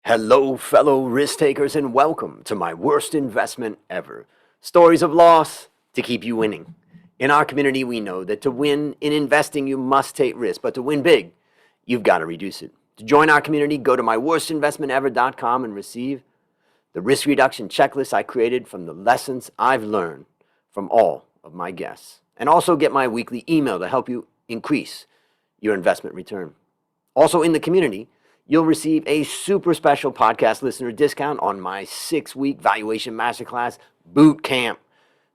Hello, fellow risk takers, and welcome to my worst investment ever. Stories of loss to keep you winning. In our community, we know that to win in investing, you must take risk, but to win big, you've got to reduce it. To join our community, go to myworstinvestmentever.com and receive the risk reduction checklist I created from the lessons I've learned from all of my guests. And also get my weekly email to help you increase your investment return. Also in the community, you'll receive a super special podcast listener discount on my 6-week valuation masterclass boot camp.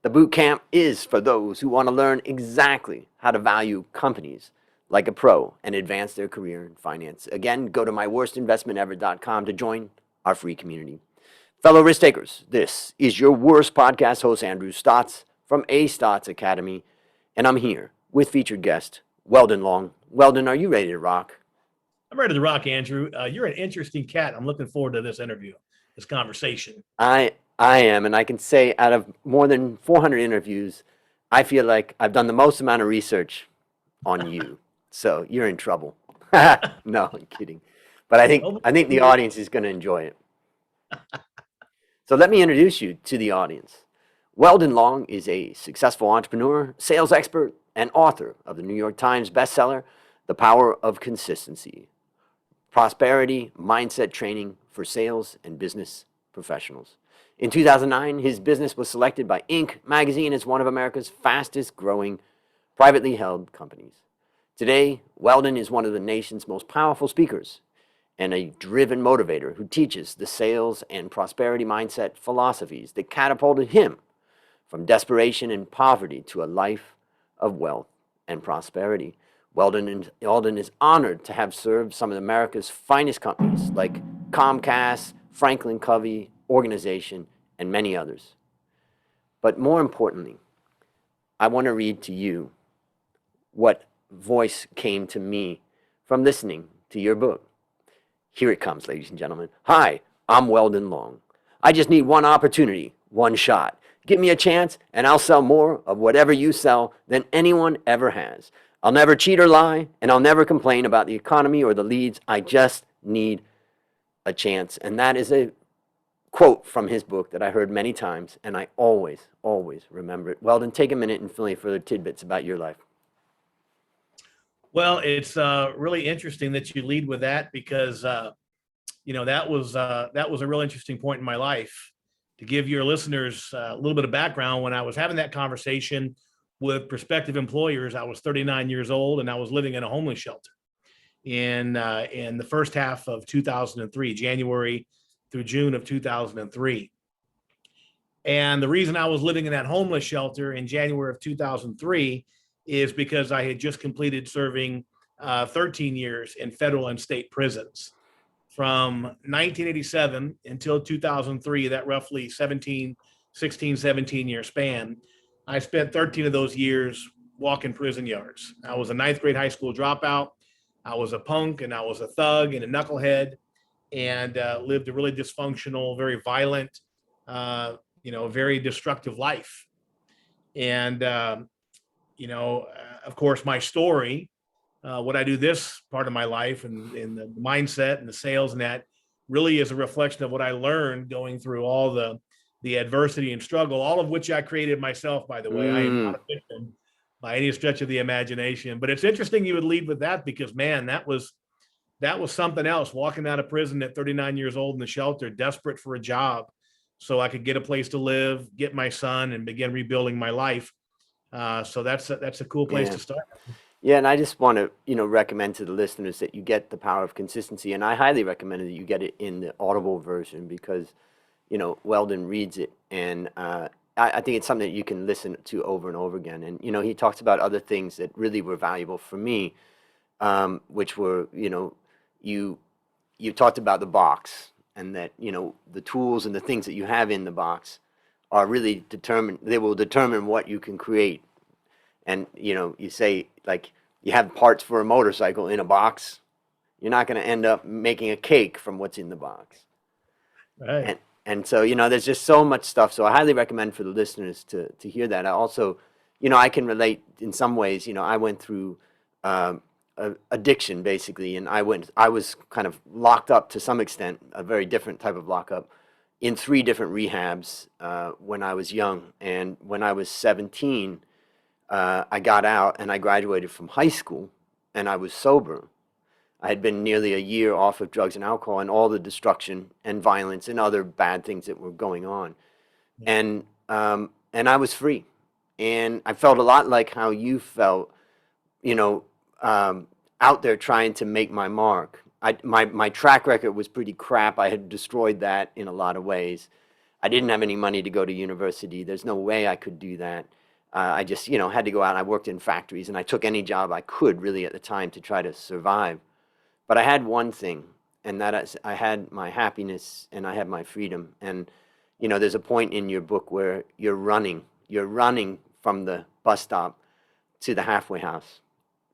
The boot camp is for those who want to learn exactly how to value companies like a pro and advance their career in finance. Again, go to myworstinvestmentever.com to join our free community. Fellow risk takers, this is your worst podcast host, Andrew Stotts from A Stotts Academy, and I'm here with featured guest Weldon Long. Weldon, are you ready to rock? I'm ready to rock, Andrew. You're an interesting cat. I'm looking forward to this interview, this conversation. I am, and I can say out of more than 400 interviews, I feel like I've done the most amount of research on you. So you're in trouble. No, I'm kidding. But I think the audience is going to enjoy it. So let me introduce you to the audience. Weldon Long is a successful entrepreneur, sales expert, and author of the NY Times Bestseller, The Power of Consistency. Prosperity Mindset Training for Sales and Business Professionals. In 2009, his business was selected by Inc. magazine as one of America's fastest growing privately held companies. Today, Weldon is one of the nation's most powerful speakers and a driven motivator who teaches the sales and prosperity mindset philosophies that catapulted him from desperation and poverty to a life of wealth and prosperity. Weldon is honored to have served some of America's finest companies like Comcast, Franklin Covey Organization, and many others. But more importantly, I want to read to you what voice came to me from listening to your book. Here it comes, ladies and gentlemen. Hi, I'm Weldon Long. I just need one opportunity, one shot. Give me a chance, and I'll sell more of whatever you sell than anyone ever has. I'll never cheat or lie, and I'll never complain about the economy or the leads. I just need a chance. And that is a quote from his book that I heard many times, and I always remember it. Weldon, take a minute and fill in further tidbits about your life. Well, it's really interesting that you lead with that because, that was a real interesting point in my life. To give your listeners a little bit of background, when I was having that conversation with prospective employers, I was 39 years old and I was living in a homeless shelter in the first half of 2003, January through June of 2003. And the reason I was living in that homeless shelter in January of 2003 is because I had just completed serving 13 years in federal and state prisons. From 1987 until 2003, that roughly 16, 17 year span, I spent 13 of those years walking prison yards. I was a ninth grade high school dropout. I was a punk and I was a thug and a knucklehead and lived a really dysfunctional, very violent, very destructive life. And, of course, my story, what I do this part of my life and the mindset and the sales and that really is a reflection of what I learned going through all the adversity and struggle, all of which I created myself, by the way. I am not a victim by any stretch of the imagination. But it's interesting you would lead with that because, man, that was something else, walking out of prison at 39 years old in the shelter, desperate for a job so I could get a place to live, get my son, and begin rebuilding my life. So that's a cool place to start. Yeah, and I just want to, recommend to the listeners that you get The Power of Consistency, and I highly recommend that you get it in the Audible version because, Weldon reads it, and I think it's something that you can listen to over and over again. And, he talks about other things that really were valuable for me, which were, you talked about the box and that, the tools and the things that you have in the box are really they will determine what you can create. And, you say, like, you have parts for a motorcycle in a box, you're not going to end up making a cake from what's in the box. Right. And so, there's just so much stuff. So I highly recommend for the listeners to hear that. I also, I can relate in some ways. I went through a addiction basically, and I was kind of locked up to some extent, a very different type of lockup, in 3 different rehabs when I was young. And when I was 17, I got out and I graduated from high school, and I was sober. I had been nearly a year off of drugs and alcohol and all the destruction and violence and other bad things that were going on, and I was free, and I felt a lot like how you felt, you know, out there trying to make my mark. My track record was pretty crap. I had destroyed that in a lot of ways. I didn't have any money to go to university. There's no way I could do that. I just, had to go out. And I worked in factories, and I took any job I could really at the time to try to survive. But I had one thing, and that is I had my happiness and I had my freedom. And, there's a point in your book where you're running from the bus stop to the halfway house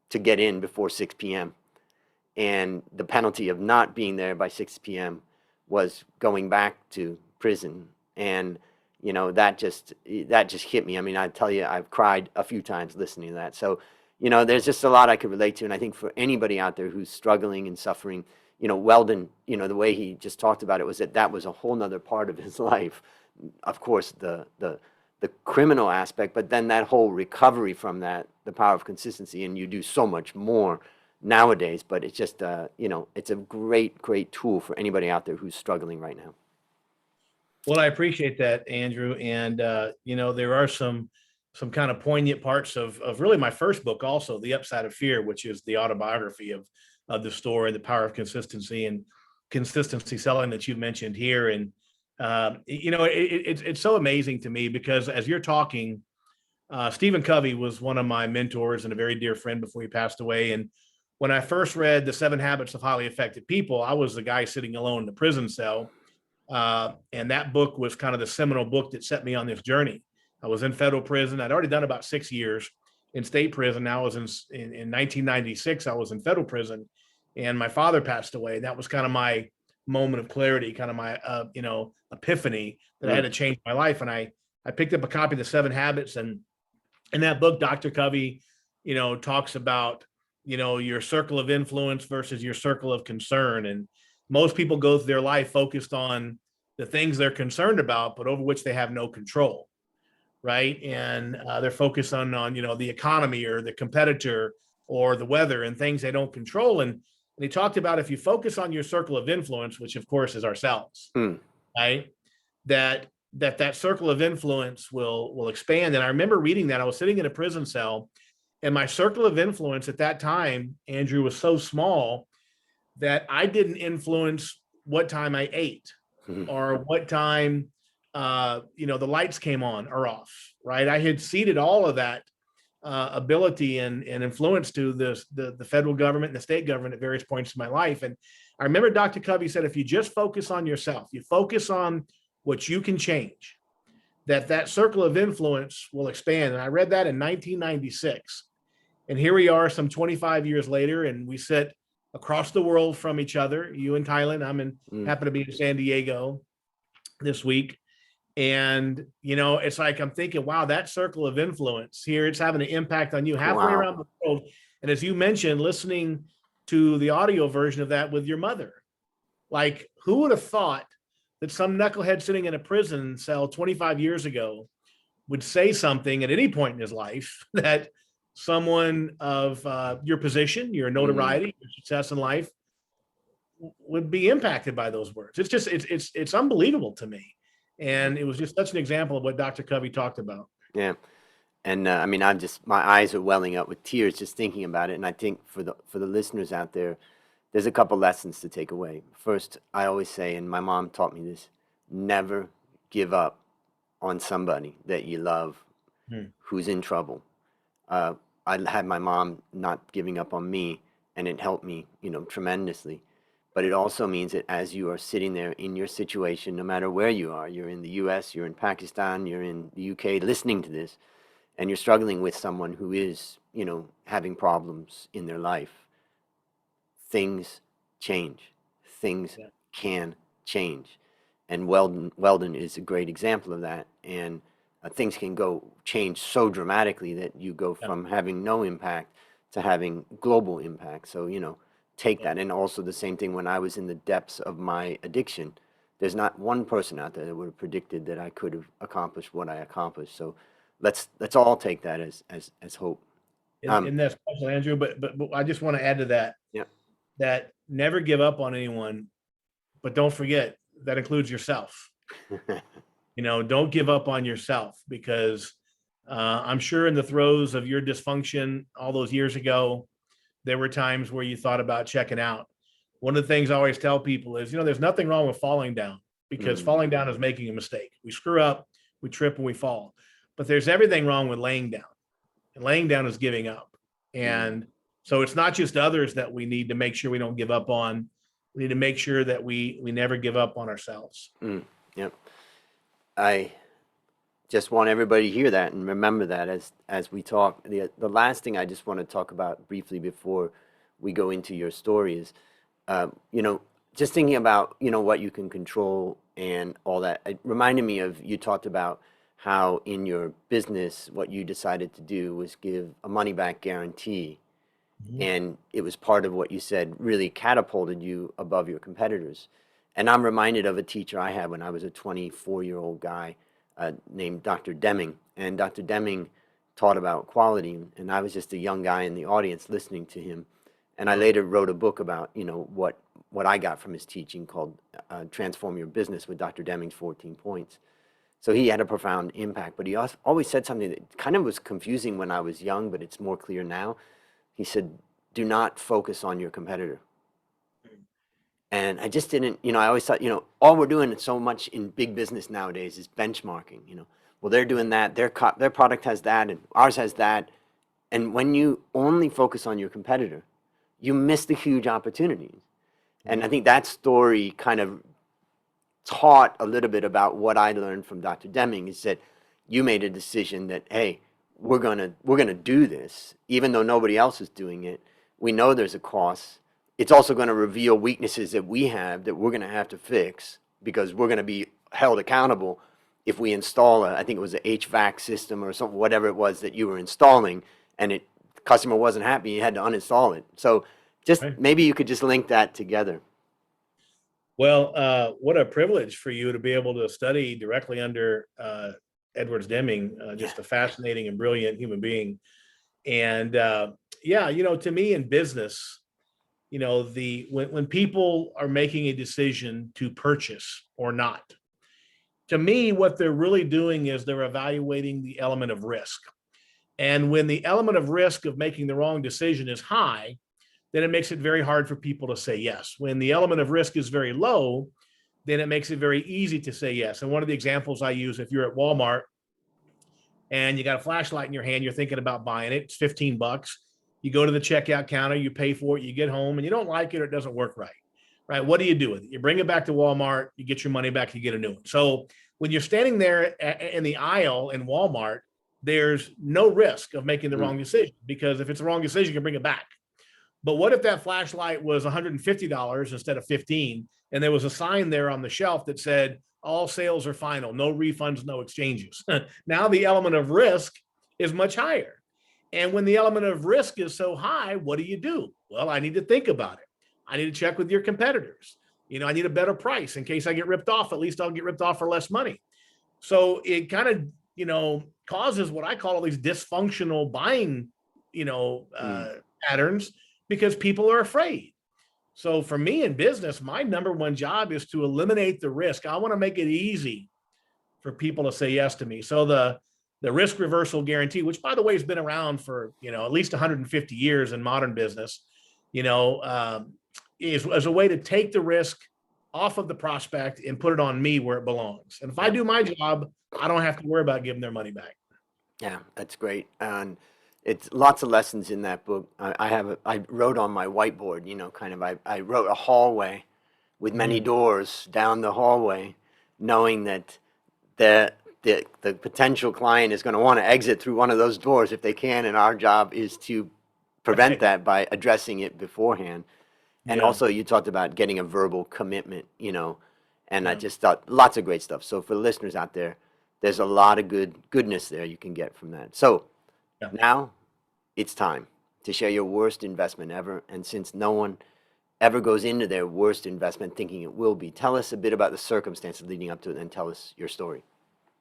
to get in before 6 p.m. And the penalty of not being there by 6 p.m. was going back to prison. And, that just hit me. I mean, I tell you, I've cried a few times listening to that. So, there's just a lot I could relate to. And I think for anybody out there who's struggling and suffering, Weldon, the way he just talked about it was that was a whole nother part of his life. Of course, the criminal aspect, but then that whole recovery from that, the power of consistency, and you do so much more nowadays. But it's just, it's a great tool for anybody out there who's struggling right now. Well, I appreciate that, Andrew. And, there are some kind of poignant parts of really my first book also, The Upside of Fear, which is the autobiography of the story, the power of consistency and consistency selling that you've mentioned here. And, it's so amazing to me because as you're talking, Stephen Covey was one of my mentors and a very dear friend before he passed away. And when I first read The 7 Habits of Highly Effective People, I was the guy sitting alone in the prison cell. And that book was kind of the seminal book that set me on this journey. I was in federal prison. I'd already done about 6 years in state prison. Now I was in 1996, I was in federal prison, and my father passed away. That was kind of my moment of clarity, kind of my, epiphany that I had to change my life. And I picked up a copy of The 7 Habits, and in that book, Dr. Covey, talks about, your circle of influence versus your circle of concern. And most people go through their life focused on the things they're concerned about, but over which they have no control. Right. And they're focused on, the economy or the competitor or the weather and things they don't control. And he talked about if you focus on your circle of influence, which of course is ourselves, right, that circle of influence will expand. And I remember reading that. I was sitting in a prison cell, and my circle of influence at that time, Andrew, was so small that I didn't influence what time I ate or what time the lights came on or off, right? I had ceded all of that ability and influence to the federal government and the state government at various points in my life. And I remember Dr. Covey said, if you just focus on yourself, you focus on what you can change, that circle of influence will expand. And I read that in 1996. And here we are some 25 years later, and we sit across the world from each other. You in Thailand, happen to be in San Diego this week. And, it's like, I'm thinking, wow, that circle of influence here, it's having an impact on you halfway around the world. And as you mentioned, listening to the audio version of that with your mother, like, who would have thought that some knucklehead sitting in a prison cell 25 years ago would say something at any point in his life that someone of your position, your notoriety, your success in life would be impacted by those words. It's just, it's unbelievable to me. And it was just such an example of what Dr. Covey talked about. Yeah. And my eyes are welling up with tears just thinking about it. And I think for the listeners out there, there's a couple lessons to take away. First, I always say, and my mom taught me this, never give up on somebody that you love who's in trouble. I had my mom not giving up on me, and it helped me, tremendously. But it also means that as you are sitting there in your situation, no matter where you are, you're in the US, you're in Pakistan, you're in the UK, listening to this, and you're struggling with someone who is, having problems in their life, things change. Things can change. And Weldon is a great example of that. And things can change so dramatically that you go from having no impact to having global impact. So, take that. And also the same thing when I was in the depths of my addiction. There's not one person out there that would have predicted that I could have accomplished what I accomplished. So let's all take that as hope. And that's special, Andrew. But I just want to add to that, Yeah. that never give up on anyone, but don't forget that includes yourself. Don't give up on yourself, because I'm sure in the throes of your dysfunction all those years ago, there were times where you thought about checking out. One of the things I always tell people is, there's nothing wrong with falling down, because falling down is making a mistake. We screw up, we trip, and we fall. But there's everything wrong with laying down. And laying down is giving up. And so it's not just others that we need to make sure we don't give up on. We need to make sure that we never give up on ourselves. Yep. I just want everybody to hear that and remember that as we talk. The last thing I just want to talk about briefly before we go into your story is, just thinking about, what you can control and all that. It reminded me of, you talked about how in your business, what you decided to do was give a money back guarantee. And it was part of what you said really catapulted you above your competitors. And I'm reminded of a teacher I had when I was a 24-year-old guy named Dr. Deming. And Dr. Deming taught about quality. And I was just a young guy in the audience listening to him. And I later wrote a book about, what I got from his teaching called Transform Your Business with Dr. Deming's 14 Points. So he had a profound impact. But he always said something that kind of was confusing when I was young, but it's more clear now. He said, do not focus on your competitor. And I just didn't, I always thought, all we're doing so much in big business nowadays is benchmarking, well, they're doing that, their product has that, and ours has that. And when you only focus on your competitor, you miss the huge opportunities. And I think that story kind of taught a little bit about what I learned from Dr. Deming, is that you made a decision that, hey, we're gonna do this, even though nobody else is doing it. We know there's a cost. It's also going to reveal weaknesses that we have that we're going to have to fix, because we're going to be held accountable if we install I think it was an HVAC system or something, whatever it was that you were installing, and the customer wasn't happy, you had to uninstall it. So just maybe you could just link that together. Well, what a privilege for you to be able to study directly under Edwards Deming, just a fascinating and brilliant human being. And to me in business, when people are making a decision to purchase or not, to me, what they're really doing is they're evaluating the element of risk. And when the element of risk of making the wrong decision is high, then it makes it very hard for people to say yes. When the element of risk is very low, then it makes it very easy to say yes. And one of the examples I use, if you're at Walmart and you got a flashlight in your hand, you're thinking about buying it, it's $15. You go to the checkout counter, you pay for it, you get home and you don't like it or it doesn't work right? What do you do with it? You bring it back to Walmart, you get your money back, you get a new one. So when you're standing there in the aisle in Walmart, there's no risk of making the wrong decision, because if it's the wrong decision, you can bring it back. But what if that flashlight was $150 instead of $15, and there was a sign there on the shelf that said, all sales are final, no refunds, no exchanges? Now the element of risk is much higher. And when the element of risk is so high, what do? Well, I need to think about it. I need to check with your competitors. I need a better price in case I get ripped off. At least I'll get ripped off for less money. So it kind of, causes what I call all these dysfunctional buying, patterns, because people are afraid. So for me in business, my number one job is to eliminate the risk. I want to make it easy for people to say yes to me. So the risk reversal guarantee, which by the way has been around for at least 150 years in modern business, is a way to take the risk off of the prospect and put it on me where it belongs. And if I do my job, I don't have to worry about giving their money back. Yeah, that's great. And it's lots of lessons in that book. I wrote on my whiteboard, I wrote a hallway with many doors down the hallway, knowing that the potential client is going to want to exit through one of those doors if they can, and our job is to prevent that by addressing it beforehand. And also you talked about getting a verbal commitment, and I just thought lots of great stuff. So for the listeners out there, there's a lot of goodness there you can get from that. So now it's time. to share your worst investment ever. And since no one ever goes into their worst investment thinking it will be, tell us a bit about the circumstances leading up to it, and then tell us your story.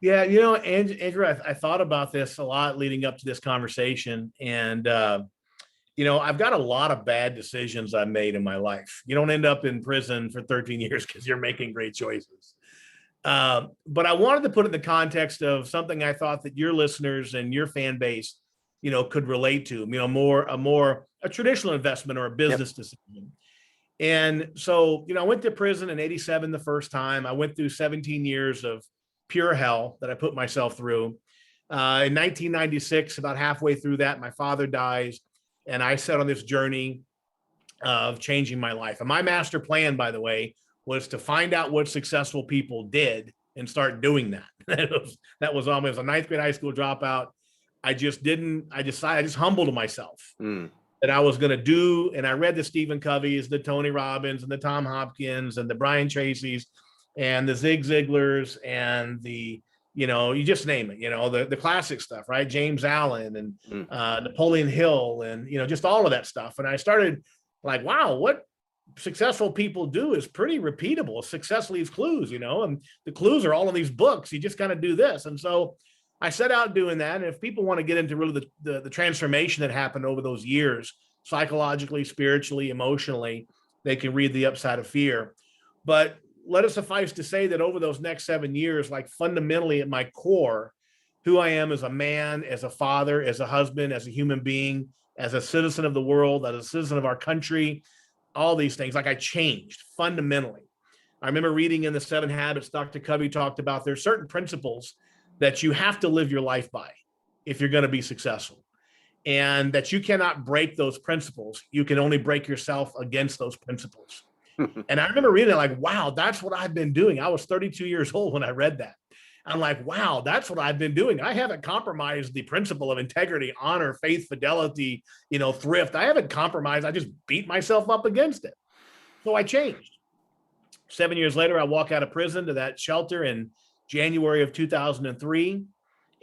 Yeah, Andrew, I thought about this a lot leading up to this conversation, and I've got a lot of bad decisions I made in my life. You don't end up in prison for 13 years because you're making great choices. But I wanted to put it in the context of something I thought that your listeners and your fan base, could relate to. A traditional investment or a business decision. And so, I went to prison in '87 the first time. I went through 17 years of pure hell that I put myself through. In 1996, about halfway through that, my father dies, and I set on this journey of changing my life. And my master plan, by the way, was to find out what successful people did and start doing that. That was almost a ninth grade high school dropout. I just humbled myself that I was going to do. And I read the Stephen Coveys, the Tony Robbins, and the Tom Hopkins, and the Brian Tracy's, and the Zig Ziglars, and you just name it, the classic stuff, right? James Allen and Napoleon Hill, and, just all of that stuff. And I started like, wow, what successful people do is pretty repeatable. Success leaves clues, and the clues are all in these books. You just kind of do this. And so I set out doing that. And if people want to get into really the transformation that happened over those years, psychologically, spiritually, emotionally, they can read The Upside of Fear. But let it suffice to say that over those next 7 years, like fundamentally at my core, who I am as a man, as a father, as a husband, as a human being, as a citizen of the world, as a citizen of our country, all these things, like I changed fundamentally. I remember reading in the 7 Habits, Dr. Covey talked about there's certain principles that you have to live your life by if you're going to be successful, and that you cannot break those principles. You can only break yourself against those principles. And I remember reading it like, wow, that's what I've been doing. I was 32 years old when I read that. I'm like, wow, that's what I've been doing. I haven't compromised the principle of integrity, honor, faith, fidelity, thrift. I haven't compromised. I just beat myself up against it. So I changed. 7 years later, I walk out of prison to that shelter in January of 2003.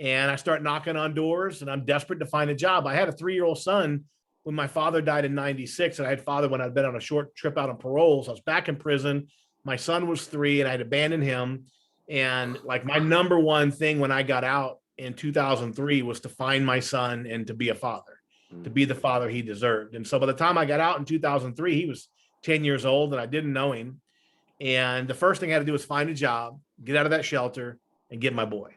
And I start knocking on doors, and I'm desperate to find a job. I had a 3-year-old son when my father died in '96, and I had father when I'd been on a short trip out on parole. So I was back in prison. My son was 3, and I had abandoned him. And like my number one thing when I got out in 2003 was to find my son and to be a father, to be the father he deserved. And so by the time I got out in 2003, he was 10 years old, and I didn't know him. And the first thing I had to do was find a job, get out of that shelter, and get my boy.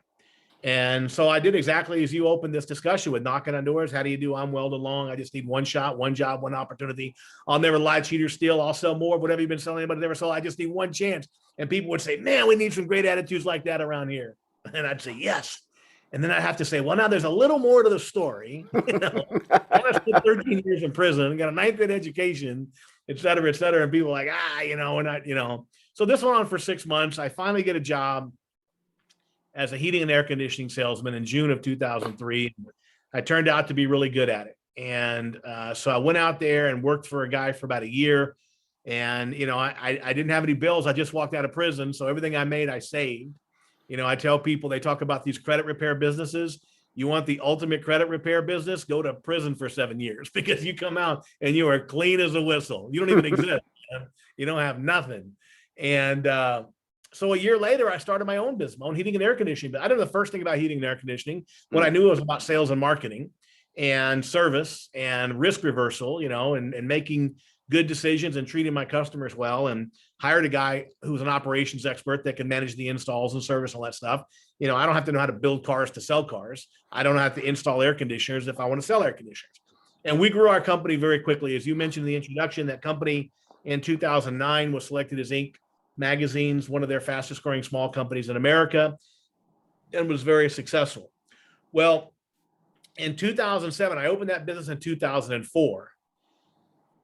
And so I did exactly as you opened this discussion with, knocking on doors. How do you do? I'm Weldon Long. I just need one shot, one job, one opportunity. I'll never lie, cheat, or steal. I'll sell more of whatever you've been selling anybody never sold. I just need one chance. And people would say, man, we need some great attitudes like that around here. And I'd say, yes. And then I'd have to say, well, now there's a little more to the story. I spent 13 years in prison, got a 9th grade education, et cetera, et cetera. And people are like, we're not. So this went on for 6 months. I finally get a job as a heating and air conditioning salesman in June of 2003. I turned out to be really good at it. And so I went out there and worked for a guy for about a year. And, I didn't have any bills. I just walked out of prison. So everything I made, I saved. I tell people, they talk about these credit repair businesses. You want the ultimate credit repair business? Go to prison for 7 years, because you come out and you are clean as a whistle. You don't even exist. You don't have nothing. And so a year later, I started my own business, my own heating and air conditioning. But I didn't know the first thing about heating and air conditioning. What I knew was about sales and marketing and service and risk reversal, and making good decisions and treating my customers well, and hired a guy who's an operations expert that can manage the installs and service, all that stuff. I don't have to know how to build cars to sell cars. I don't have to install air conditioners if I want to sell air conditioners. And we grew our company very quickly. As you mentioned in the introduction, that company in 2009 was selected as Inc. Magazine's one of their fastest growing small companies in America, and was very successful. Well, in 2007, I opened that business in 2004.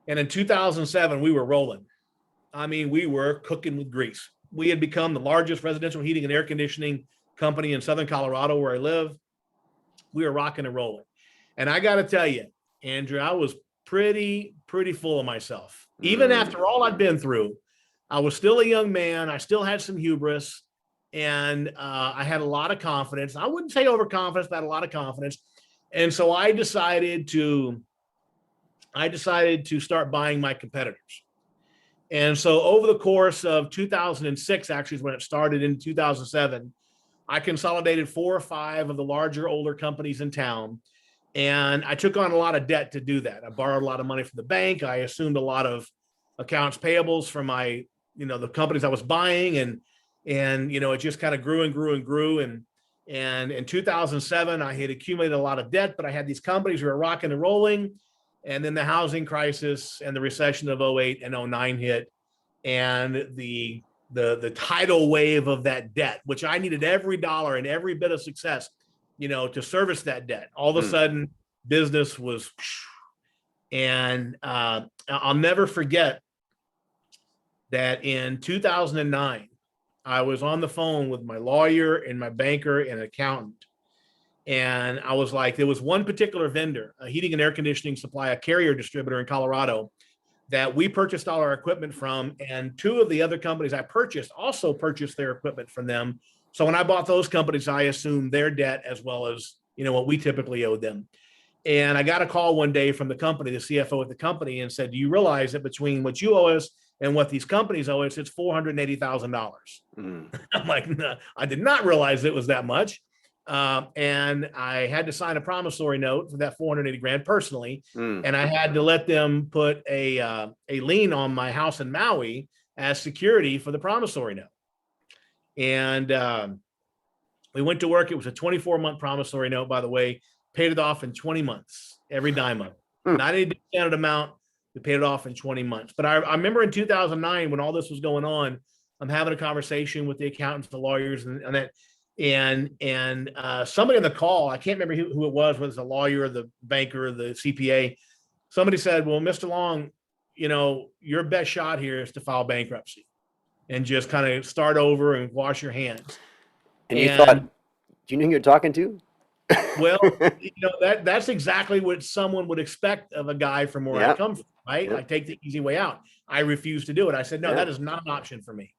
And in 2007, we were rolling. I mean, we were cooking with grease. We had become the largest residential heating and air conditioning company in Southern Colorado, where I live. We were rocking and rolling. And I got to tell you, Andrew, I was pretty full of myself. Even after all I'd been through, I was still a young man. I still had some hubris, and I had a lot of confidence. I wouldn't say overconfidence, but I had a lot of confidence. And so I decided to I decided to start buying my competitors. And so over the course of 2006, actually is when it started. In 2007, I consolidated 4 or 5 of the larger, older companies in town. And I took on a lot of debt to do that. I borrowed a lot of money from the bank. I assumed a lot of accounts payables from my, the companies I was buying. And it just kind of grew and grew and grew. And in 2007, I had accumulated a lot of debt, but I had these companies who were rocking and rolling. And then the housing crisis and the recession of '08 and '09 hit. And the tidal wave of that debt, which I needed every dollar and every bit of success, to service that debt. All of a sudden, business was, and I'll never forget that in 2009, I was on the phone with my lawyer and my banker and accountant. And I was like, there was one particular vendor, a heating and air conditioning supply, a carrier distributor in Colorado, that we purchased all our equipment from. And 2 of the other companies I purchased also purchased their equipment from them. So when I bought those companies, I assumed their debt as well as, what we typically owed them. And I got a call one day from the company, the CFO at the company, and said, do you realize that between what you owe us and what these companies owe us, it's $480,000. I'm like, no, I did not realize it was that much. And I had to sign a promissory note for that 480 grand personally. And I had to let them put a lien on my house in Maui as security for the promissory note. And we went to work. It was a 24-month promissory note, by the way, paid it off in 20 months, every dime of it. Not any discounted amount, we paid it off in 20 months. But I remember in 2009, when all this was going on, I'm having a conversation with the accountants, the lawyers, and that. And somebody on the call, I can't remember who it was, whether it's a lawyer, the banker, the CPA. Somebody said, well, Mr. Long, your best shot here is to file bankruptcy and just kind of start over and wash your hands. And you thought, do you know who you're talking to? Well, that's exactly what someone would expect of a guy from where I come from, right? I take the easy way out. I refuse to do it. I said, no, that is not an option for me.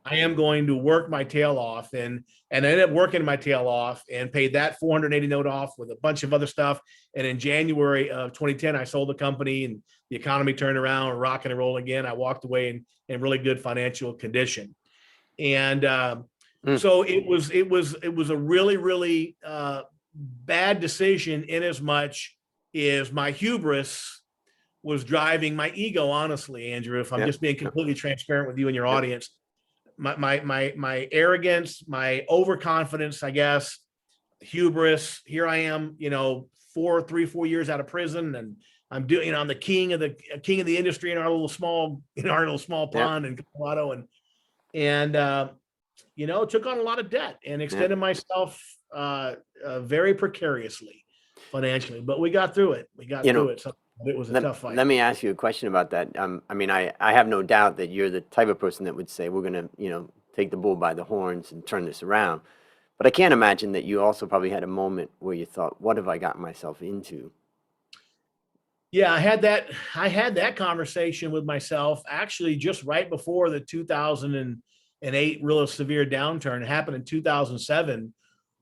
I am going to work my tail off, and I ended up working my tail off and paid that 480 note off with a bunch of other stuff. And in January of 2010, I sold the company, and the economy turned around, rocking and rolling again. I walked away in really good financial condition. And so it was a really, really bad decision, in as much as my hubris was driving my ego, honestly, Andrew, if I'm just being completely transparent with you and your audience. My arrogance, my overconfidence, I guess, hubris. Here I am, 4 years out of prison, and I'm doing, I'm the king of the industry in our little small pond in Colorado, and took on a lot of debt and extended myself very precariously financially, but we got through it. So it was a tough fight. Let me ask you a question about that. I have no doubt that you're the type of person that would say, we're going to, take the bull by the horns and turn this around. But I can't imagine that you also probably had a moment where you thought, what have I gotten myself into? Yeah, I had that conversation with myself actually just right before the 2008 real severe downturn. It happened in 2007,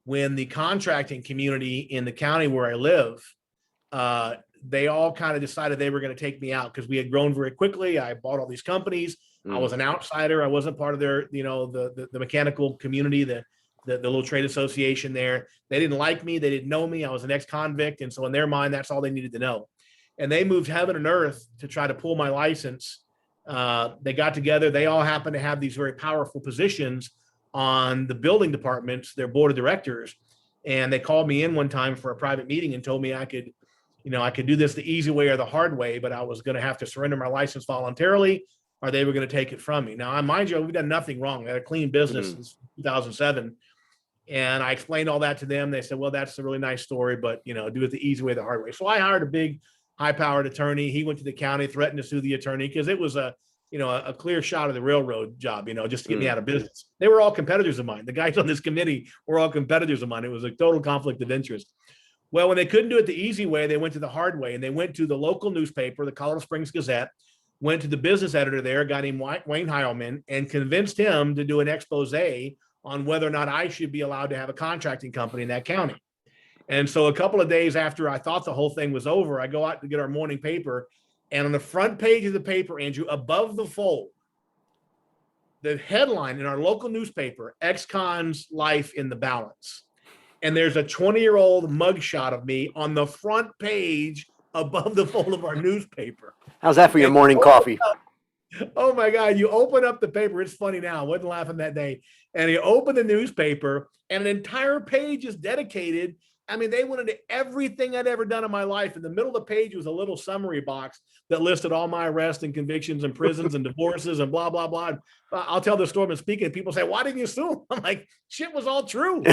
when the contracting community in the county where I live, they all kind of decided they were going to take me out because we had grown very quickly. I bought all these companies. I was an outsider. I wasn't part of their, the mechanical community, the little trade association there. They didn't like me. They didn't know me. I was an ex-convict. And so in their mind, that's all they needed to know. And they moved heaven and earth to try to pull my license. They got together. They all happened to have these very powerful positions on the building departments, their board of directors. And they called me in one time for a private meeting and told me I could do this the easy way or the hard way, but I was going to have to surrender my license voluntarily, or they were going to take it from me. Now, mind you, we've done nothing wrong. I had a clean business since 2007. And I explained all that to them. They said, well, that's a really nice story, but, do it the easy way, the hard way. So I hired a big, high-powered attorney. He went to the county, threatened to sue the attorney because it was a clear shot of the railroad job, just to get me out of business. They were all competitors of mine. The guys on this committee were all competitors of mine. It was a total conflict of interest. Well, when they couldn't do it the easy way, they went to the hard way, and they went to the local newspaper, the Colorado Springs Gazette, went to the business editor there, a guy named Wayne Heilman, and convinced him to do an expose on whether or not I should be allowed to have a contracting company in that county. And so a couple of days after I thought the whole thing was over, I go out to get our morning paper. And on the front page of the paper, Andrew, above the fold, the headline in our local newspaper, ex-con's life in the balance. And there's a 20-year-old mugshot of me on the front page above the fold of our newspaper. How's that for your morning coffee? Oh my God, you open up the paper. It's funny now. I wasn't laughing that day. And you open the newspaper and an entire page is dedicated. I mean, they went into everything I'd ever done in my life. In the middle of the page was a little summary box that listed all my arrests and convictions and prisons and divorces and blah, blah, blah. I'll tell the story when speaking. People say, why didn't you sue? I'm like, shit was all true.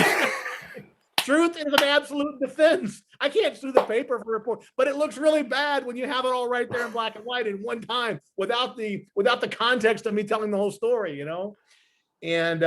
Truth is an absolute defense. I can't sue the paper for a report, but it looks really bad when you have it all right there in black and white in one time without the context of me telling the whole story, you know? And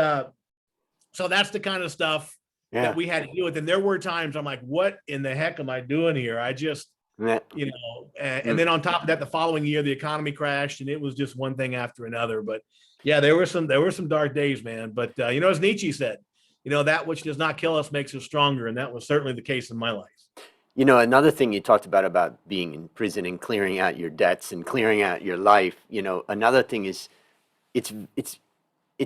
so that's the kind of stuff that we had to deal with. And there were times I'm like, what in the heck am I doing here? I just, you know, and then on top of that, the following year, the economy crashed and it was just one thing after another. But yeah, there were some dark days, man. But, you know, as Nietzsche said, you know, that which does not kill us makes us stronger. And that was certainly the case in my life. You know, another thing you talked about being in prison and clearing out your debts and clearing out your life, you know, another thing is it's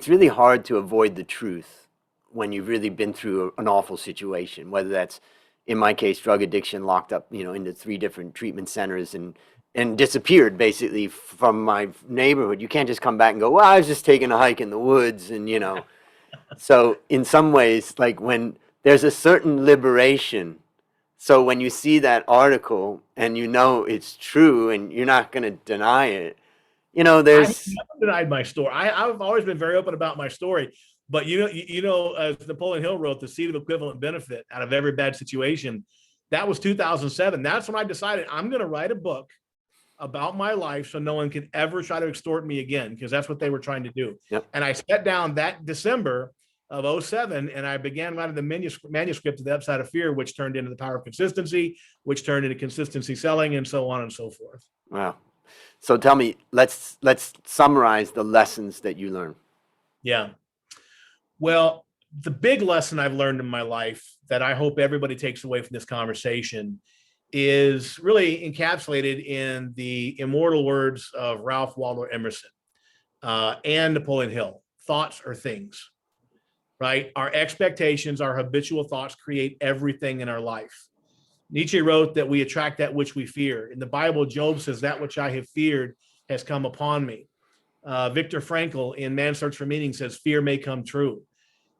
really hard to avoid the truth when you've really been through an awful situation, whether that's, in my case, drug addiction, locked up, you know, into 3 different treatment centers and disappeared basically from my neighborhood. You can't just come back and go, well, I was just taking a hike in the woods and, you know. So in some ways, like when there's a certain liberation, so when you see that article and you know it's true and you're not going to deny it, you know, there's... I never denied my story. I've always been very open about my story. But, you know, as Napoleon Hill wrote, the seed of equivalent benefit out of every bad situation, that was 2007. That's when I decided I'm going to write a book about my life so no one can ever try to extort me again, because that's what they were trying to do. Yep. And I sat down that December of 07 and I began writing the manuscript of The Upside of Fear, which turned into The Power of Consistency, which turned into Consistency Selling, and so on and so forth. Wow. So tell me, let's summarize the lessons that you learned. Yeah. Well, the big lesson I've learned in my life that I hope everybody takes away from this conversation is really encapsulated in the immortal words of Ralph Waldo Emerson and Napoleon Hill. Thoughts are things, right? Our expectations, our habitual thoughts create everything in our life. Nietzsche wrote that we attract that which we fear. In the Bible, Job says, that which I have feared has come upon me. Viktor Frankl in Man's Search for Meaning says, fear may come true.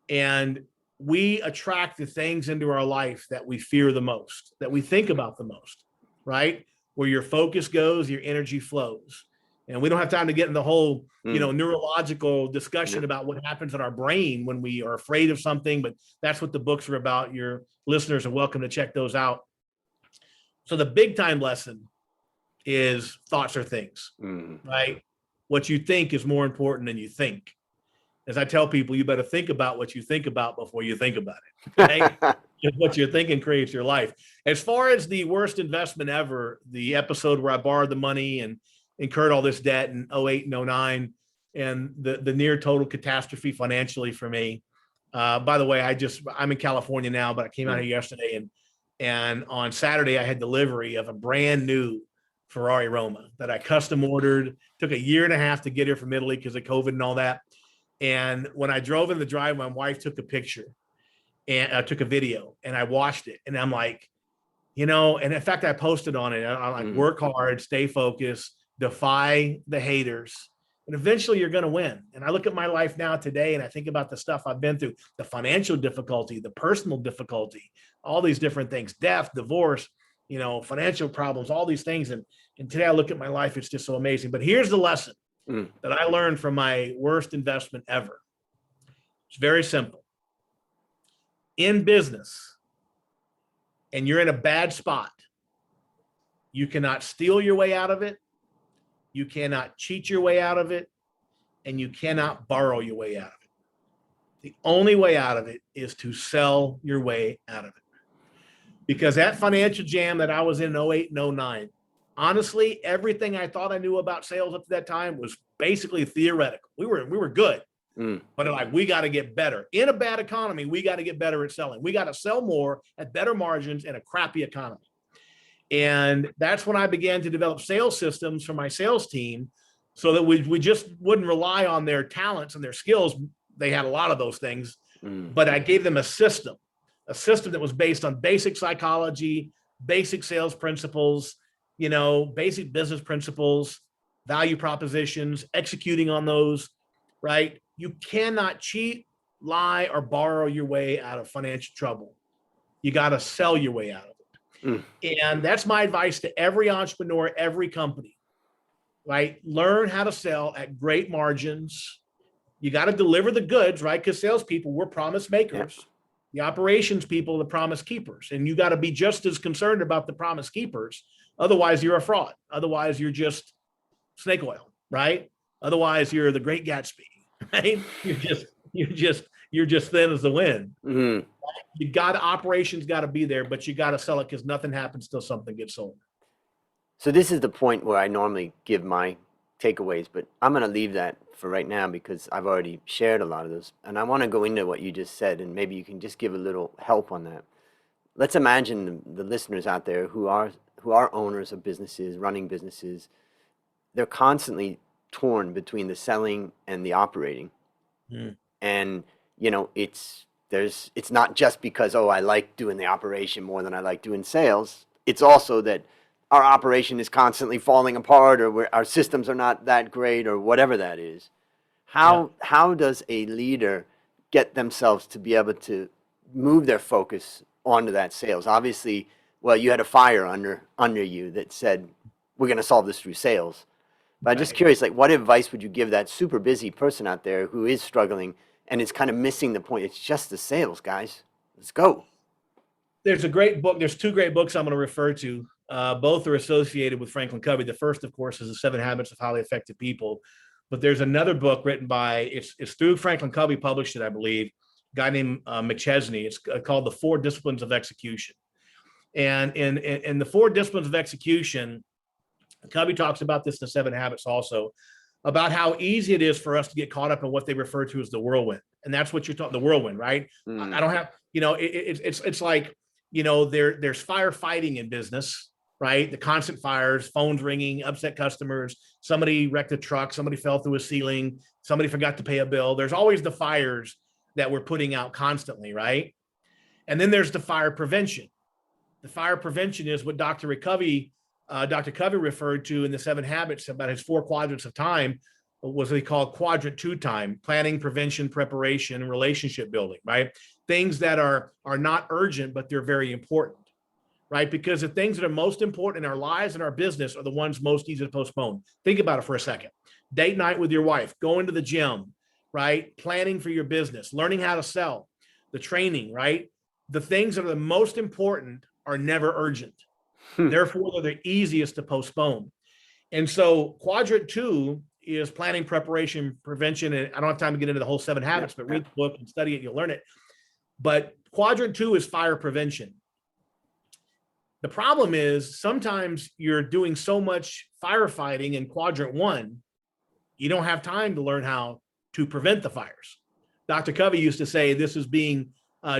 And we attract the things into our life that we fear the most, that we think about the most, right? Where your focus goes, your energy flows. And we don't have time to get in the whole, you know, neurological discussion about what happens in our brain when we are afraid of something, but that's what the books are about. Your listeners are welcome to check those out. So the big time lesson is thoughts are things, right? What you think is more important than you think. As I tell people, you better think about what you think about before you think about it. Right? What you're thinking creates your life. As far as the worst investment ever, the episode where I borrowed the money and incurred all this debt in 08 and 09 and the near total catastrophe financially for me. By the way, I'm in California now, but I came out here yesterday and on Saturday I had delivery of a brand new Ferrari Roma that I custom ordered. Took a year and a half to get here from Italy because of COVID and all that. And when I drove in the drive, my wife took a picture and took a video and I watched it. And I'm like, you know, and in fact, I posted on it. I'm like, work hard, stay focused, defy the haters, and eventually you're going to win. And I look at my life now today and I think about the stuff I've been through, the financial difficulty, the personal difficulty, all these different things, death, divorce, you know, financial problems, all these things. And today I look at my life, it's just so amazing. But here's the lesson that I learned from my worst investment ever. It's very simple. In business, and you're in a bad spot, you cannot steal your way out of it. You cannot cheat your way out of it. And you cannot borrow your way out of it. The only way out of it is to sell your way out of it. Because that financial jam that I was in 08 and 09, honestly, everything I thought I knew about sales up to that time was basically theoretical. We were good. Mm. But like, we got to get better. In a bad economy, we got to get better at selling. We got to sell more at better margins in a crappy economy. And that's when I began to develop sales systems for my sales team so that we just wouldn't rely on their talents and their skills. They had a lot of those things, but I gave them a system that was based on basic psychology, basic sales principles, basic business principles, value propositions, executing on those, right? You cannot cheat, lie, or borrow your way out of financial trouble. You got to sell your way out of it. And that's my advice to every entrepreneur, every company, right? Learn how to sell at great margins. You got to deliver the goods, right? Because salespeople, we're promise makers. Yep. The operations people, the promise keepers. And you got to be just as concerned about the promise keepers. Otherwise, you're a fraud. Otherwise, you're just snake oil, right? Otherwise, you're the Great Gatsby, right? You're just thin as the wind. Mm-hmm. Operations got to be there, but you got to sell it because nothing happens till something gets sold. So this is the point where I normally give my takeaways, but I'm going to leave that for right now because I've already shared a lot of those. And I want to go into what you just said, and maybe you can just give a little help on that. Let's imagine the listeners out there who are owners of businesses, running businesses. They're constantly torn between the selling and the operating. And, it's not just because, I like doing the operation more than I like doing sales. It's also that our operation is constantly falling apart, or our systems are not that great, or whatever that is. How does a leader get themselves to be able to move their focus onto that sales? Obviously, you had a fire under you that said, we're going to solve this through sales. But I'm just curious, what advice would you give that super busy person out there who is struggling and is kind of missing the point? It's just the sales, guys. Let's go. There's a great book. There's two great books I'm going to refer to. Both are associated with Franklin Covey. The first, of course, is The 7 Habits of Highly Effective People. But there's another book written by, it's through Franklin Covey, published it, I believe, a guy named McChesney. It's called The 4 Disciplines of Execution. And in the 4 Disciplines of Execution, Covey talks about this in The 7 Habits also, about how easy it is for us to get caught up in what they refer to as the whirlwind. And that's what you're talking, the whirlwind, right? I don't have, it's like, there's firefighting in business, right? The constant fires, phones ringing, upset customers, somebody wrecked a truck, somebody fell through a ceiling, somebody forgot to pay a bill. There's always the fires that we're putting out constantly, right? And then there's the fire prevention. The fire prevention is what Dr. Covey referred to in the 7 Habits about his 4 quadrants of time, was what he called quadrant 2 time: planning, prevention, preparation, and relationship building, right? Things that are not urgent, but they're very important, right? Because the things that are most important in our lives and our business are the ones most easy to postpone. Think about it for a second. Date night with your wife, going to the gym, right? Planning for your business, learning how to sell, the training, right? The things that are the most important are never urgent. Therefore, they're the easiest to postpone. And so quadrant 2 is planning, preparation, prevention. And I don't have time to get into the whole 7 habits, but read the book and study it, you'll learn it. But quadrant 2 is fire prevention. The problem is sometimes you're doing so much firefighting in quadrant 1, you don't have time to learn how to prevent the fires. Dr. Covey used to say this is being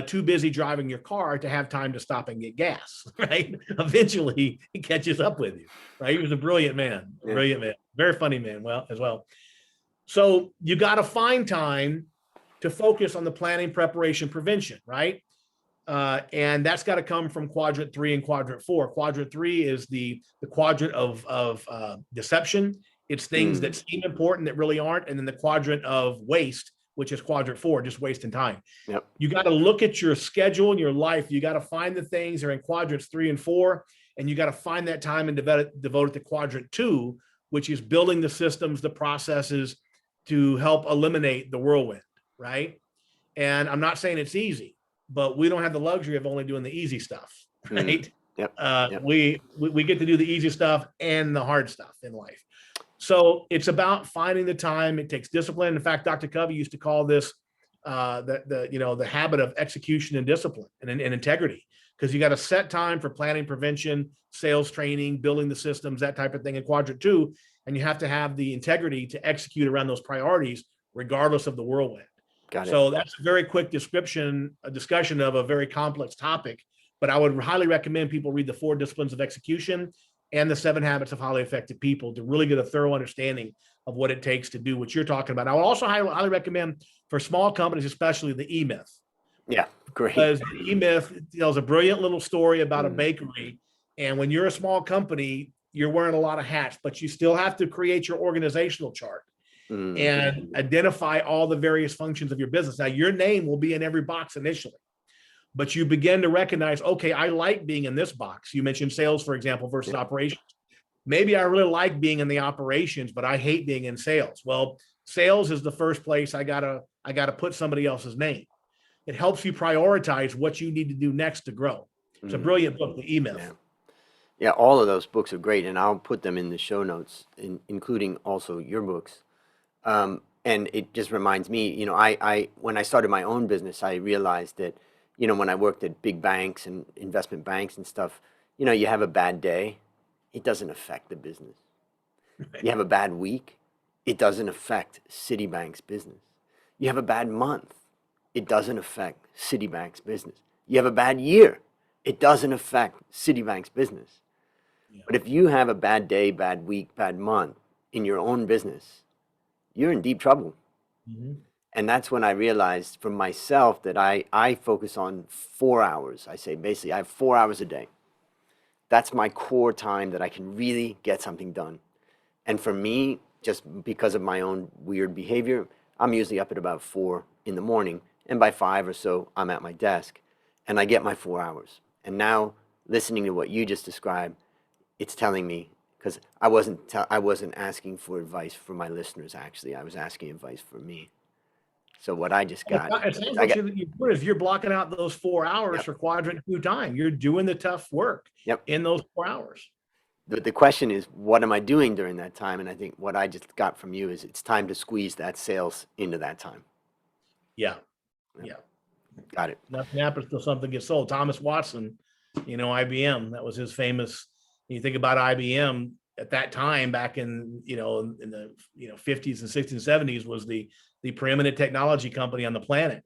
too busy driving your car to have time to stop and get gas, right? Eventually, it catches up with you, right? He was a brilliant man, very funny man, as well. So you got to find time to focus on the planning, preparation, prevention, right? And that's got to come from quadrant 3 and quadrant 4. Quadrant 3 is the quadrant of deception. It's things that seem important that really aren't. And then the quadrant of waste, which is quadrant 4, just wasting time. Yep. You got to look at your schedule and your life. You got to find the things that are in quadrants 3 and 4, and you got to find that time and devote it to quadrant 2, which is building the systems, the processes to help eliminate the whirlwind, right? And I'm not saying it's easy, but we don't have the luxury of only doing the easy stuff, right? Yep. We get to do the easy stuff and the hard stuff in life. So it's about finding the time. It takes discipline. In fact, Dr. Covey used to call this the habit of execution and discipline and integrity, because you got to set time for planning, prevention, sales training, building the systems, that type of thing in quadrant 2. And you have to have the integrity to execute around those priorities regardless of the whirlwind. Got it. So that's a very quick a discussion of a very complex topic, but I would highly recommend people read the 4 Disciplines of Execution and the 7 Habits of Highly Effective People to really get a thorough understanding of what it takes to do what you're talking about. I would also highly recommend for small companies, especially the E-Myth. Yeah, great. Because the E-Myth tells a brilliant little story about a bakery. And when you're a small company, you're wearing a lot of hats, but you still have to create your organizational chart and identify all the various functions of your business. Now, your name will be in every box initially, but you begin to recognize, okay, I like being in this box. You mentioned sales, for example, versus operations. Maybe I really like being in the operations, but I hate being in sales. Well, sales is the first place I gotta put somebody else's name. It helps you prioritize what you need to do next to grow. It's a brilliant book, The E-Myth. Yeah. Yeah, all of those books are great, and I'll put them in the show notes, including also your books. And it just reminds me, I when I started my own business, I realized that, when I worked at big banks and investment banks and stuff, you have a bad day, it doesn't affect the business. You have a bad week, it doesn't affect Citibank's business. You have a bad month, it doesn't affect Citibank's business. You have a bad year, it doesn't affect Citibank's business. Yeah. But if you have a bad day, bad week, bad month in your own business, you're in deep trouble. And that's when I realized for myself that I focus on 4 hours. I say basically I have 4 hours a day. That's my core time that I can really get something done. And for me, just because of my own weird behavior, I'm usually up at about 4 in the morning, and by 5 or so, I'm at my desk, and I get my 4 hours. And now, listening to what you just described, it's telling me, because I wasn't asking for advice for my listeners, actually. I was asking advice for me. So what I just got... You're blocking out those 4 hours for quadrant 2 time. You're doing the tough work in those 4 hours. The question is, what am I doing during that time? And I think what I just got from you is it's time to squeeze that sales into that time. Yeah. Got it. Nothing happens till something gets sold. Thomas Watson, IBM, that was his famous... You think about IBM at that time, back in the 50s and 60s and 70s, was the preeminent technology company on the planet,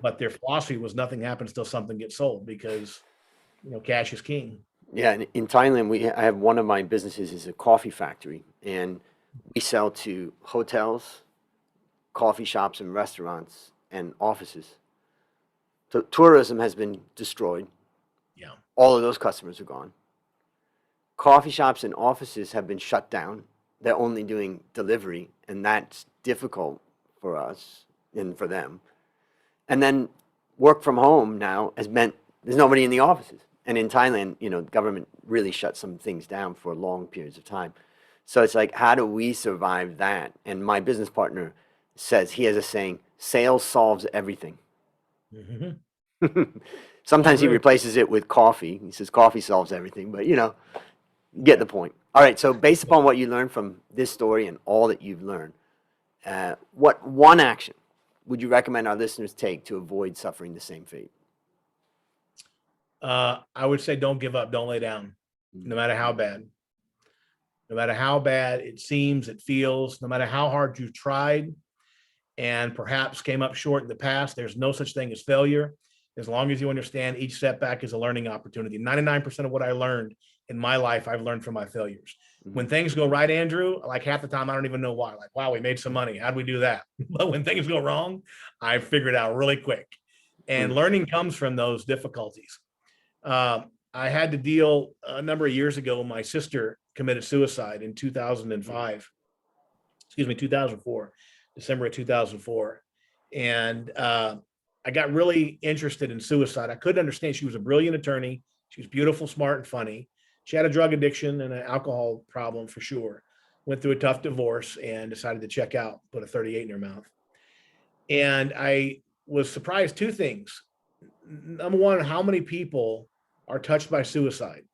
but their philosophy was nothing happens till something gets sold, because cash is king. Yeah, and in Thailand, I have one of my businesses is a coffee factory, and we sell to hotels, coffee shops, and restaurants and offices. So tourism has been destroyed. Yeah, all of those customers are gone. Coffee shops and offices have been shut down. They're only doing delivery, and that's difficult for us and for them. And then work from home now has meant there's nobody in the offices. And in Thailand, the government really shut some things down for long periods of time. So it's like, how do we survive that? And my business partner says, he has a saying, sales solves everything. Sometimes he replaces it with coffee. He says coffee solves everything, but get the point. All right, so based upon what you learned from this story and all that you've learned, what one action would you recommend our listeners take to avoid suffering the same fate? I would say don't give up, don't lay down, no matter how bad. No matter how bad it seems, it feels, no matter how hard you've tried and perhaps came up short in the past, there's no such thing as failure. As long as you understand each setback is a learning opportunity. 99% of what I learned in my life, I've learned from my failures. When things go right, Andrew, like half the time, I don't even know why. Like, wow, we made some money. How'd we do that? But when things go wrong, I figure it out really quick. And learning comes from those difficulties. I had to deal a number of years ago. My sister committed suicide in 2004, December of 2004. And I got really interested in suicide. I couldn't understand. She was a brilliant attorney. She was beautiful, smart, and funny. She had a drug addiction and an alcohol problem for sure. Went through a tough divorce and decided to check out, put a 38 in her mouth. And I was surprised, 2 things. Number one, how many people are touched by suicide?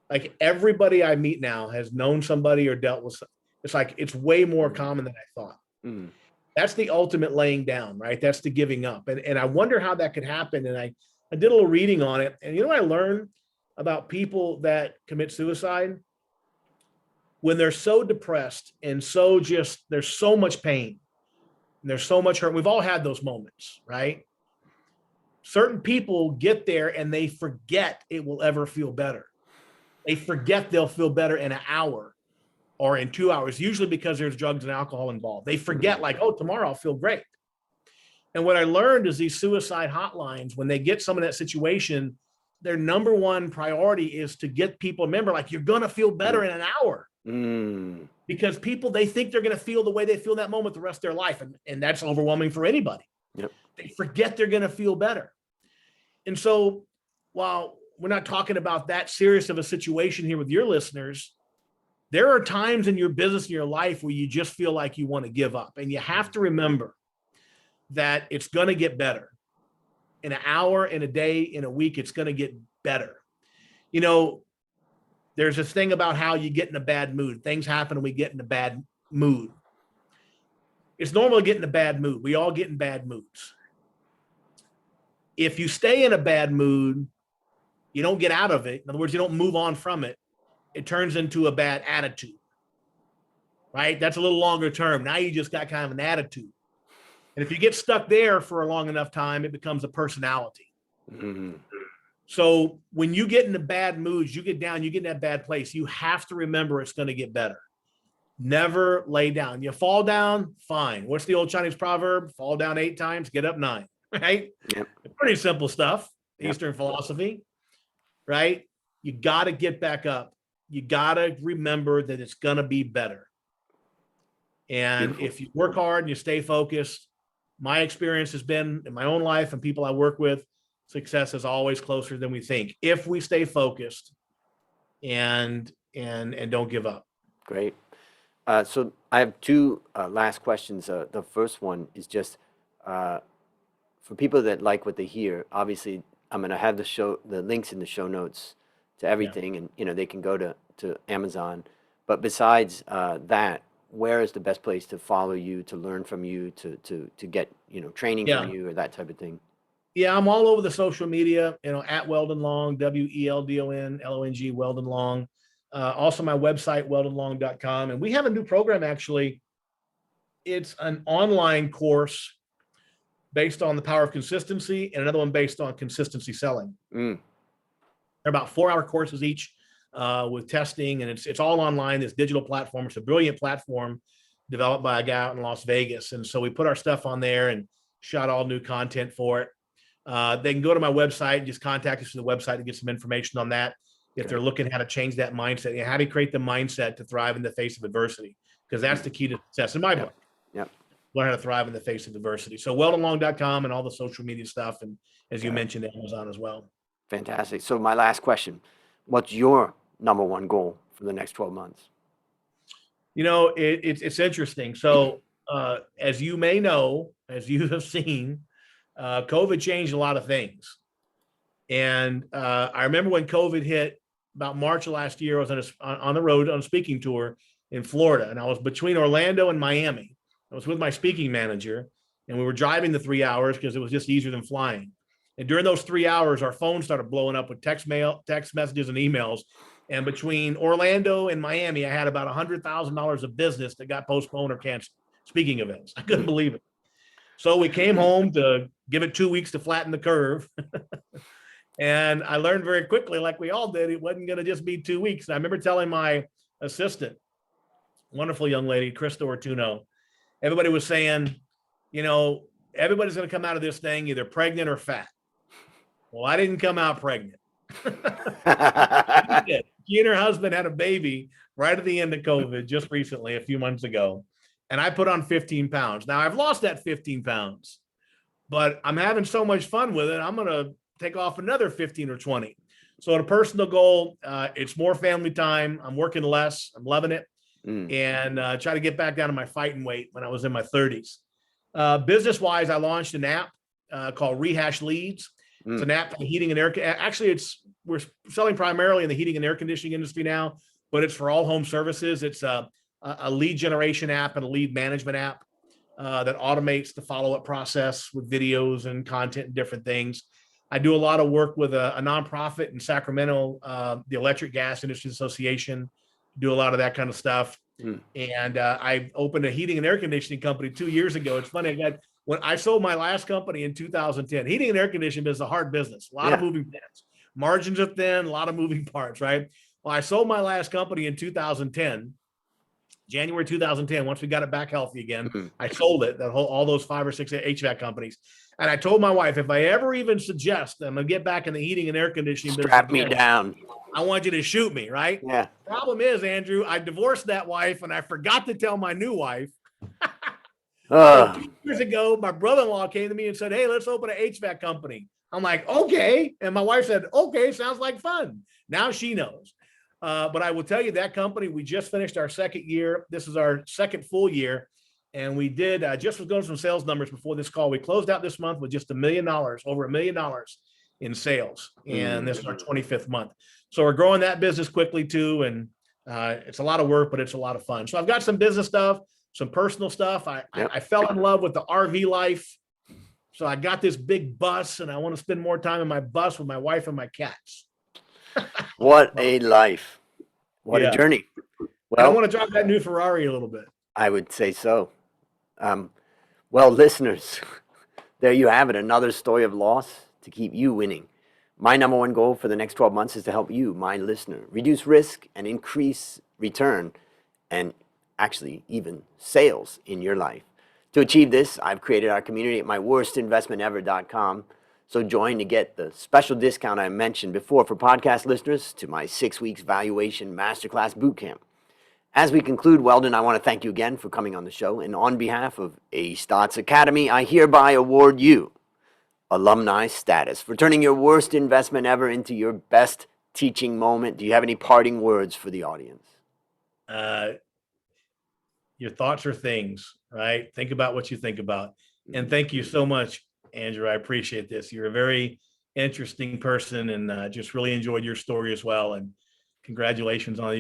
Like, everybody I meet now has known somebody or dealt with. It's like, it's way more common than I thought. That's the ultimate laying down, right? That's the giving up. And I wonder how that could happen. And I did a little reading on it. And what I learned about people that commit suicide? When they're so depressed and there's so much pain, and there's so much hurt. We've all had those moments, right? Certain people get there and they forget it will ever feel better. They forget they'll feel better in an hour or in 2 hours, usually because there's drugs and alcohol involved. They forget, like, oh, tomorrow I'll feel great. And what I learned is these suicide hotlines, when they get someone in that situation, their number one priority is to get people, remember, like, you're going to feel better in an hour. Because people, they think they're going to feel the way they feel in that moment the rest of their life. And that's overwhelming for anybody. Yep. They forget they're going to feel better. And so while we're not talking about that serious of a situation here with your listeners, there are times in your business, in your life, where you just feel like you want to give up. And you have to remember that it's going to get better. In an hour, in a day, in a week, it's going to get better. You know, there's this thing about how you get in a bad mood. Things happen and we get in a bad mood. It's normal to get in a bad mood. We all get in bad moods. If you stay in a bad mood, you don't get out of it. In other words, you don't move on from it. It turns into a bad attitude, right? That's a little longer term. Now you just got kind of an attitude. And if you get stuck there for a long enough time, it becomes a personality. So when you get into bad moods, you get down, you get in that bad place, you have to remember it's going to get better. Never lay down. You fall down, fine. What's the old Chinese proverb? Fall down 8 times, get up 9, right? Yep. Pretty simple stuff, Yep. Eastern philosophy, right? You got to get back up. You got to remember that it's going to be better. And Beautiful. if you work hard and you stay focused, my experience has been in my own life and people I work with, success is always closer than we think if we stay focused and don't give up. Great. So I have two last questions. The first one is just for people that like what they hear. Obviously, I'm going to have the links in the show notes to everything, and they can go to Amazon. But besides that, where is the best place to follow you, to learn from you, to get training from you, or that type of thing? Yeah, I'm all over the social media, at Weldon Long, WELDONLONG, Weldon Long. Also my website, weldonlong.com. And we have a new program, actually. It's an online course based on the power of consistency and another one based on consistency selling. They're about 4-hour courses each with testing, and it's all online, this digital platform. It's a brilliant platform developed by a guy out in Las Vegas. And so we put our stuff on there and shot all new content for it. They can go to my website and just contact us through the website to get some information on that. If they're looking how to change that mindset, how do you create the mindset to thrive in the face of adversity? Because that's the key to success in my book. Yep. Learn how to thrive in the face of adversity. So weldonlong.com and all the social media stuff. And as you mentioned, Amazon as well. Fantastic. So my last question, what's your number one goal for the next 12 months? It's interesting. So as you may know, as you have seen, COVID changed a lot of things. And I remember when COVID hit about March of last year, I was on the road on a speaking tour in Florida, and I was between Orlando and Miami. I was with my speaking manager, and we were driving the 3 hours because it was just easier than flying. And during those 3 hours, our phone started blowing up with text messages and emails. And between Orlando and Miami, I had about $100,000 of business that got postponed or canceled, speaking events. I couldn't believe it. So we came home to give it 2 weeks to flatten the curve. And I learned very quickly, like we all did, it wasn't going to just be 2 weeks. And I remember telling my assistant, wonderful young lady, Krista Ortuno, everybody was saying, everybody's going to come out of this thing either pregnant or fat. Well, I didn't come out pregnant. She and her husband had a baby right at the end of COVID just recently, a few months ago. And I put on 15 pounds. Now I've lost that 15 pounds, but I'm having so much fun with it. I'm going to take off another 15 or 20. So at a personal goal, it's more family time. I'm working less. I'm loving it. And try to get back down to my fighting weight when I was in my 30s. Business-wise, I launched an app called Rehash Leads. It's an app for the heating and air. Actually, we're selling primarily in the heating and air conditioning industry now, but it's for all home services. It's a lead generation app and a lead management app that automates the follow-up process with videos and content and different things. I do a lot of work with a nonprofit in Sacramento, the Electric Gas Industry Association. Do a lot of that kind of stuff. And I opened a heating and air conditioning company 2 years ago. It's funny. When I sold my last company in 2010, heating and air conditioning is a hard business, a lot of moving parts. Margins are thin, a lot of moving parts, right? Well, I sold my last company in 2010, January 2010. Once we got it back healthy again, I sold it, all those 5 or 6 HVAC companies. And I told my wife, if I ever even suggest I'm going to get back in the heating and air conditioning business, strap me down. I want you to shoot me, right? Yeah. Problem is, Andrew, I divorced that wife and I forgot to tell my new wife. Uh, 2 years ago, my brother-in-law came to me and said, hey, let's open an HVAC company. I'm like, okay. And my wife said, okay, sounds like fun. Now she knows. But I will tell you that company, we just finished our second year. This is our second full year. And we did, just was going some sales numbers before this call. We closed out this month with just $1 million, over $1 million in sales. And this is our 25th month. So we're growing that business quickly too. And it's a lot of work, but it's a lot of fun. So I've got some business stuff, some personal stuff. I fell in love with the RV life. So I got this big bus and I want to spend more time in my bus with my wife and my cats. what a life. What a journey. Well, I want to drive that new Ferrari a little bit. I would say so. Well, listeners, there you have it. Another story of loss to keep you winning. My number one goal for the next 12 months is to help you, my listener, reduce risk and increase return and actually even sales in your life. To achieve this, I've created our community at myworstinvestmentever.com. So join to get the special discount I mentioned before for podcast listeners to my 6 weeks valuation masterclass bootcamp. As we conclude, Weldon, I want to thank you again for coming on the show. And on behalf of A Stotts Academy, I hereby award you alumni status for turning your worst investment ever into your best teaching moment. Do you have any parting words for the audience? Your thoughts are things, right? Think about what you think about. And thank you so much, Andrew. I appreciate this. You're a very interesting person and just really enjoyed your story as well. And congratulations on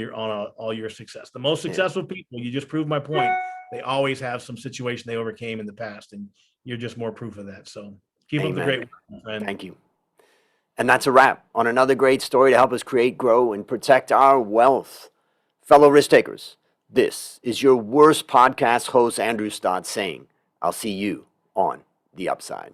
all your success. The most successful people, you just proved my point. They always have some situation they overcame in the past, and you're just more proof of that. So keep up the great work, my friend. Thank you. And that's a wrap on another great story to help us create, grow, and protect our wealth. Fellow risk takers, this is your worst podcast host, Andrew Stott, saying, I'll see you on the upside.